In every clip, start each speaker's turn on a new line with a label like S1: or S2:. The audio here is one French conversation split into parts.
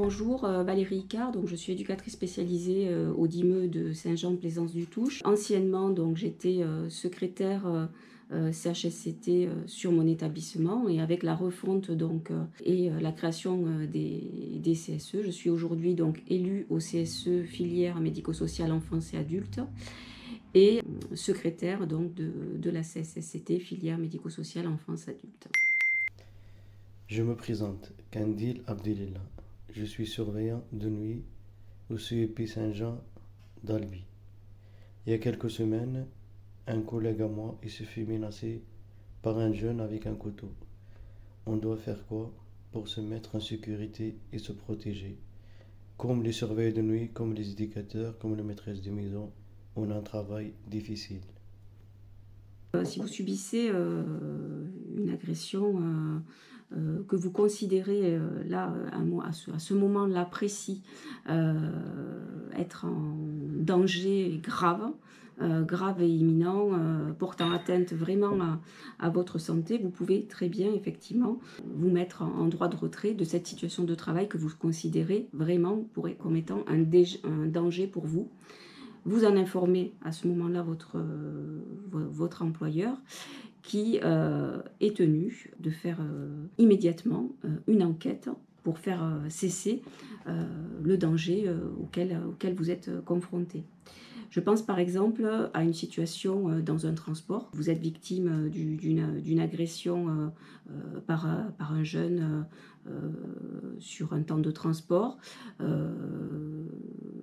S1: Bonjour, Valérie Icard, donc je suis éducatrice spécialisée au DIME de Saint-Jean-Plaisance-du-Touche. Anciennement, donc j'étais secrétaire CHSCT sur mon établissement, et avec la refonte et la création des CSE, je suis aujourd'hui donc élue au CSE filière médico-sociale enfance et adultes et secrétaire donc de la CSSCT filière médico-sociale enfance adulte.
S2: Je me présente, Kandil Abdelillah. Je suis surveillant de nuit au CEP Saint-Jean d'Albi. Il y a quelques semaines, un collègue à moi il se fait menacer par un jeune avec un couteau. On doit faire quoi pour se mettre en sécurité et se protéger? Comme les surveillants de nuit, comme les éducateurs, comme les maîtresses de maison, on a un travail difficile.
S1: Si vous subissez une agression que vous considérez à ce moment-là précis être en danger grave, grave et imminent, portant atteinte vraiment à votre santé, vous pouvez très bien effectivement vous mettre en droit de retrait de cette situation de travail que vous considérez vraiment comme étant un danger pour vous. Vous en informez à ce moment-là votre employeur qui est tenu de faire immédiatement une enquête pour faire cesser le danger auquel vous êtes confronté. Je pense par exemple à une situation dans un transport. Vous êtes victime d'une agression par un jeune sur un temps de transport.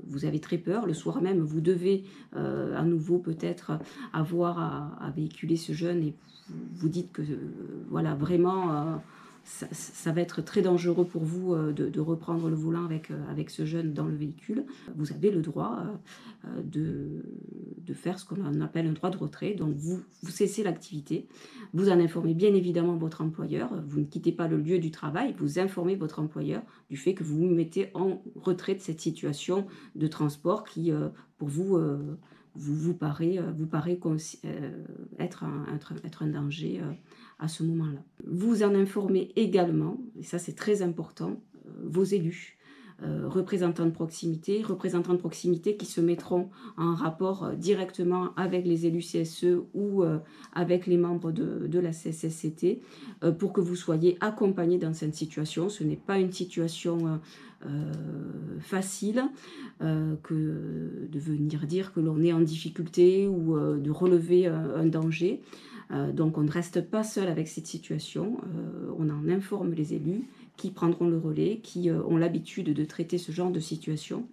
S1: Vous avez très peur. Le soir même, vous devez à nouveau peut-être avoir à véhiculer ce jeune, et vous dites que voilà, vraiment ça va être très dangereux pour vous de reprendre le volant avec ce jeune dans le véhicule. Vous avez le droit de faire ce qu'on appelle un droit de retrait. Donc vous cessez l'activité, vous en informez bien évidemment votre employeur, vous ne quittez pas le lieu du travail, vous informez votre employeur du fait que vous vous mettez en retrait de cette situation de transport qui pour vous paraît être un danger à ce moment-là. Vous en informez également, et ça c'est très important, vos élus, représentants de proximité qui se mettront en rapport directement avec les élus CSE ou avec les membres de la CSSCT pour que vous soyez accompagnés dans cette situation. Ce n'est pas une situation facile que de venir dire que l'on est en difficulté ou de relever un danger. Donc on ne reste pas seul avec cette situation, on en informe les élus qui prendront le relais, qui ont l'habitude de traiter ce genre de situation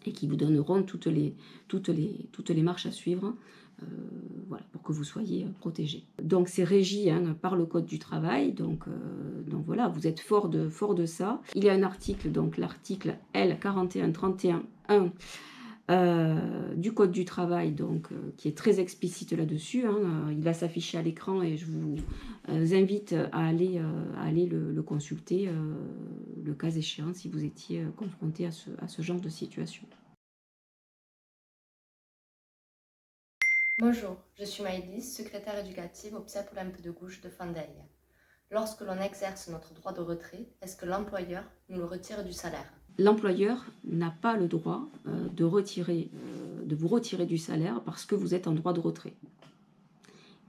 S1: et qui vous donneront toutes les marches à suivre voilà, pour que vous soyez protégés. Donc c'est régi par le Code du travail, donc voilà, vous êtes fort de ça. Il y a un article, donc l'article L 4131-1 du Code du travail, donc, qui est très explicite là-dessus. Il va s'afficher à l'écran et je vous invite à aller le consulter, le cas échéant, si vous étiez confronté à ce genre de situation.
S3: Bonjour, je suis Maëlys, secrétaire éducative au PSEP Olympe de Gouges de Fandeille. Lorsque l'on exerce notre droit de retrait, est-ce que l'employeur nous le retire du salaire?
S1: L'employeur n'a pas le droit de vous retirer du salaire parce que vous êtes en droit de retrait.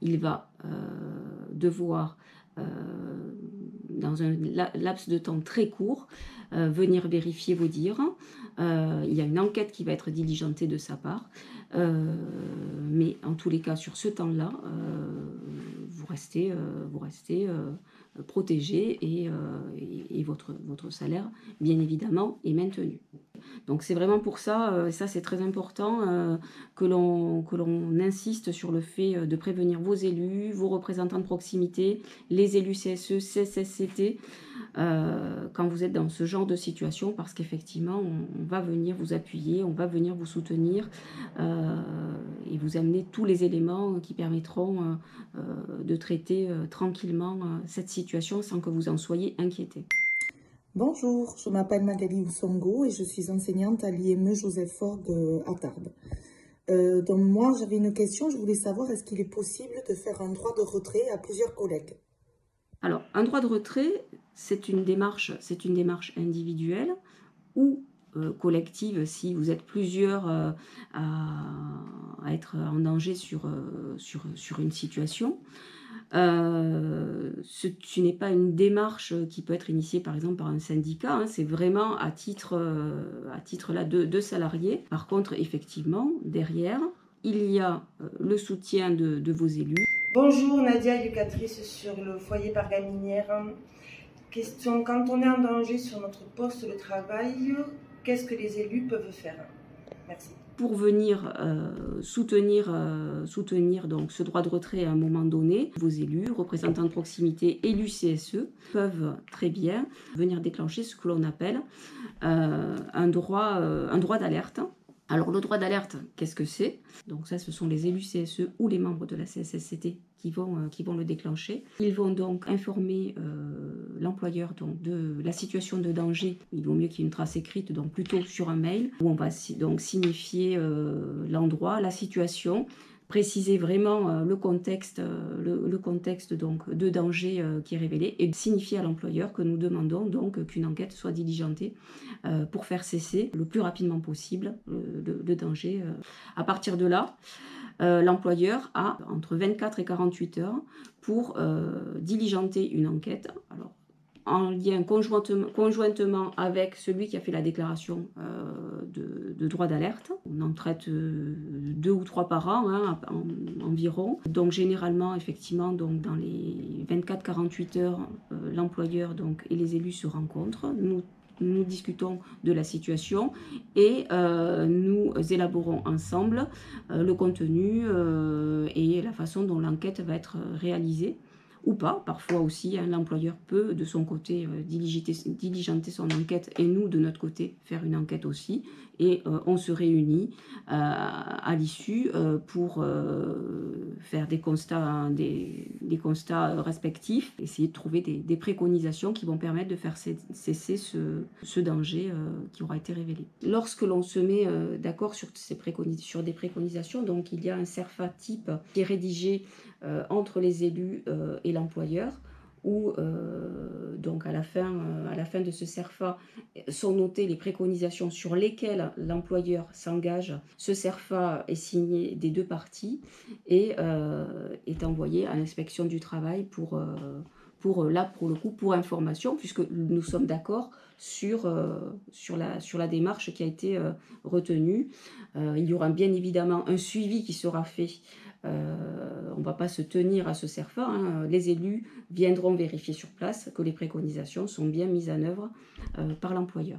S1: Il va devoir, dans un laps de temps très court, venir vérifier vos dires. Il y a une enquête qui va être diligentée de sa part. Mais en tous les cas, sur ce temps-là, vous restez protégé et votre salaire, bien évidemment, est maintenu. Donc c'est vraiment pour ça, ça c'est très important, que l'on insiste sur le fait de prévenir vos élus, vos représentants de proximité, les élus CSE, CSSCT, quand vous êtes dans ce genre de situation, parce qu'effectivement on va venir vous appuyer, on va venir vous soutenir et vous amener tous les éléments qui permettront de traiter tranquillement cette situation sans que vous en soyez inquiétés.
S4: Bonjour, je m'appelle Magali Oussongo et je suis enseignante à l'IME Joseph Faure à Tarbes. Donc moi, j'avais une question, je voulais savoir, est-ce qu'il est possible de faire un droit de retrait à plusieurs collègues?
S1: Alors, un droit de retrait, c'est une démarche individuelle ou collective si vous êtes plusieurs à être en danger sur une situation. Ce n'est pas une démarche qui peut être initiée par exemple par un syndicat, hein, c'est vraiment à titre là de salarié. Par contre, effectivement, derrière, il y a le soutien de vos élus.
S5: Bonjour, Nadia, éducatrice sur le foyer par gaminière. Question, quand on est en danger sur notre poste de travail, qu'est-ce que les élus peuvent faire? Merci.
S1: Pour venir soutenir donc ce droit de retrait à un moment donné, vos élus, représentants de proximité, élus CSE, peuvent très bien venir déclencher ce que l'on appelle un droit d'alerte. Alors le droit d'alerte, qu'est-ce que c'est? Donc ça, ce sont les élus CSE ou les membres de la CSSCT qui vont le déclencher. Ils vont donc informer l'employeur donc, de la situation de danger. Il vaut mieux qu'il y ait une trace écrite, donc plutôt sur un mail, où on va donc signifier l'endroit, la situation, préciser vraiment le contexte donc, de danger qui est révélé et signifier à l'employeur que nous demandons donc qu'une enquête soit diligentée pour faire cesser le plus rapidement possible le danger. À partir de là, l'employeur a entre 24 et 48 heures pour diligenter une enquête. Alors, en lien conjointement avec celui qui a fait la déclaration de droit d'alerte. On en traite 2 ou 3 par an hein, environ. Donc généralement, effectivement, donc, dans les 24-48 heures, l'employeur donc, et les élus se rencontrent. Nous discutons de la situation et nous élaborons ensemble le contenu et la façon dont l'enquête va être réalisée. Ou pas, parfois aussi, hein, l'employeur peut de son côté diligenter son enquête et nous de notre côté faire une enquête aussi et on se réunit à l'issue pour faire des constats respectifs, essayer de trouver des préconisations qui vont permettre de faire cesser ce danger qui aura été révélé. Lorsque l'on se met d'accord sur des préconisations, donc il y a un CERFA type qui est rédigé entre les élus et l'employeur, où donc à la fin de ce CERFA sont notées les préconisations sur lesquelles l'employeur s'engage. Ce CERFA est signé des 2 parties et est envoyé à l'inspection du travail pour information, puisque nous sommes d'accord sur la démarche qui a été retenue. Il y aura bien évidemment un suivi qui sera fait. On ne va pas se tenir à ce CERFA. Hein. Les élus viendront vérifier sur place que les préconisations sont bien mises en œuvre par l'employeur.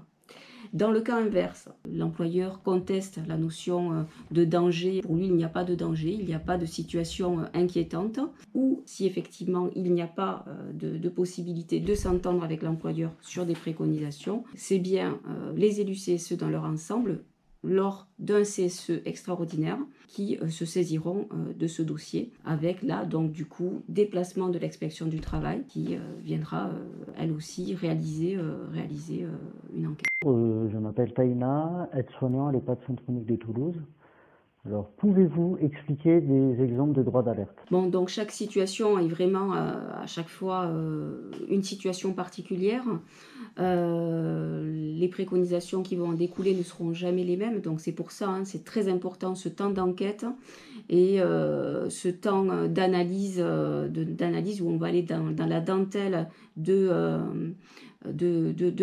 S1: Dans le cas inverse, l'employeur conteste la notion de danger. Pour lui, il n'y a pas de danger, il n'y a pas de situation inquiétante. Ou si effectivement il n'y a pas de possibilité de s'entendre avec l'employeur sur des préconisations, c'est bien les élus CSE dans leur ensemble, lors d'un CSE extraordinaire, qui se saisiront de ce dossier, avec là, donc du coup, déplacement de l'inspection du travail qui viendra, elle aussi, réaliser une enquête.
S6: Je m'appelle Taïna, aide-soignant à l'EHPAD Sainte-Monique de Toulouse. Alors, pouvez-vous expliquer des exemples de droits d'alerte?
S1: Bon, donc chaque situation est vraiment à chaque fois une situation particulière. Les préconisations qui vont en découler ne seront jamais les mêmes, donc c'est pour ça, hein, c'est très important ce temps d'enquête et ce temps d'analyse où on va aller dans la dentelle de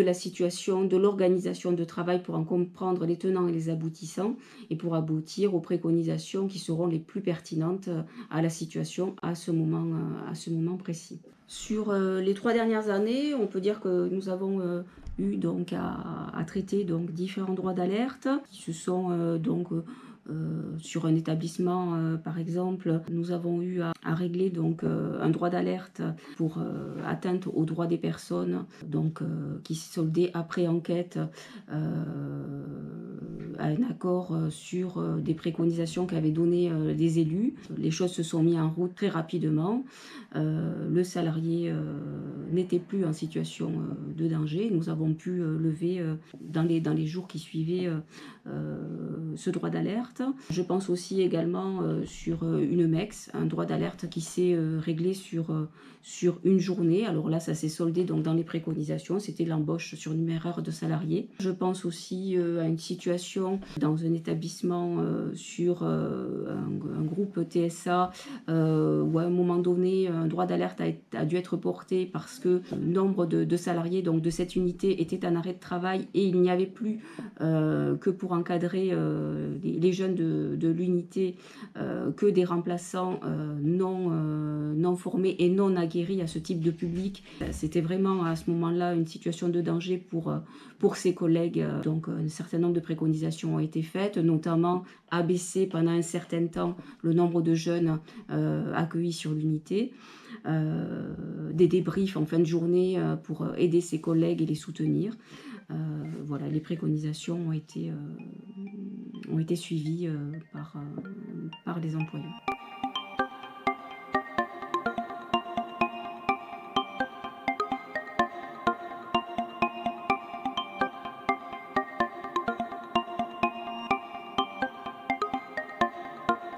S1: la situation, de l'organisation de travail pour en comprendre les tenants et les aboutissants et pour aboutir aux préconisations qui seront les plus pertinentes à la situation à ce moment précis. Sur les 3 dernières années, on peut dire que nous avons eu donc à traiter donc différents droits d'alerte qui se sont sur un établissement, par exemple, nous avons eu à régler donc un droit d'alerte pour atteinte aux droits des personnes, donc qui s'est soldé après enquête à un accord sur des préconisations qu'avaient données les élus. Les choses se sont mises en route très rapidement. Le salarié n'était plus en situation de danger. Nous avons pu lever dans les jours qui suivaient ce droit d'alerte. Je pense aussi également sur une MEX, un droit d'alerte qui s'est réglé sur une journée. Alors là, ça s'est soldé donc dans les préconisations, c'était l'embauche sur numéraire de salariés. Je pense aussi à une situation dans un établissement sur un groupe TSA où à un moment donné, un droit d'alerte a dû être porté parce que le nombre de salariés donc de cette unité était en arrêt de travail et il n'y avait plus que pour encadrer les jeunes de l'unité que des remplaçants non formés et non aguerris à ce type de public. C'était vraiment à ce moment-là une situation de danger pour ses collègues. Donc un certain nombre de préconisations ont été faites, notamment abaisser pendant un certain temps le nombre de jeunes accueillis sur l'unité, des débriefs en fin de journée pour aider ses collègues et les soutenir. Voilà, les préconisations ont été suivies par les employeurs.